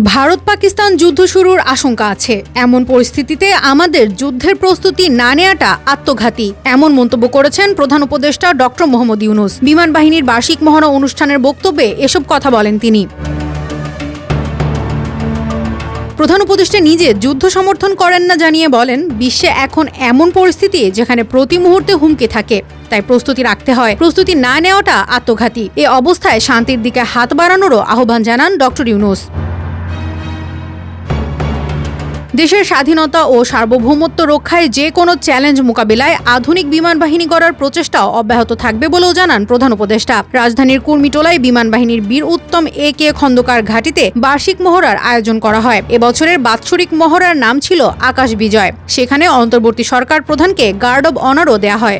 ভারত পাকিস্তান যুদ্ধ শুরুর আশঙ্কা আছে। এমন পরিস্থিতিতে আমাদের যুদ্ধের প্রস্তুতি না নেওয়াটা আত্মঘাতী, এমন মন্তব্য করেছেন প্রধান উপদেষ্টা ডক্টর মোহাম্মদ ইউনূস। বিমান বাহিনীর বার্ষিক মহড়া অনুষ্ঠানের বক্তব্যে এসব কথা বলেন তিনি। প্রধান উপদেষ্টা নিজে যুদ্ধ সমর্থন করেন না জানিয়ে বলেন, বিশ্বে এখন এমন পরিস্থিতি যেখানে প্রতি মুহূর্তে হুমকি থাকে, তাই প্রস্তুতি রাখতে হয়। প্রস্তুতি না নেওয়াটা আত্মঘাতী। এ অবস্থায় শান্তির দিকে হাত বাড়ানোরও আহ্বান জানান ডক্টর ইউনূস। দেশের স্বাধীনতা ও সার্বভৌমত্ব রক্ষায় যে কোনো চ্যালেঞ্জ মোকাবিলায় আধুনিক বিমান বাহিনী গড়ার প্রচেষ্টাও অব্যাহত থাকবে বলেও জানান প্রধান উপদেষ্টা। রাজধানীর কুর্মিটোলায় বিমান বাহিনীর বীর উত্তম এ.কে. খন্দকার ঘাঁটিতে বার্ষিক মহড়ার আয়োজন করা হয়। এবছরের বাৎসরিক মহড়ার নাম ছিল আকাশ বিজয়। সেখানে অন্তর্বর্তী সরকার প্রধানকে গার্ড অব অনারও দেয়া হয়।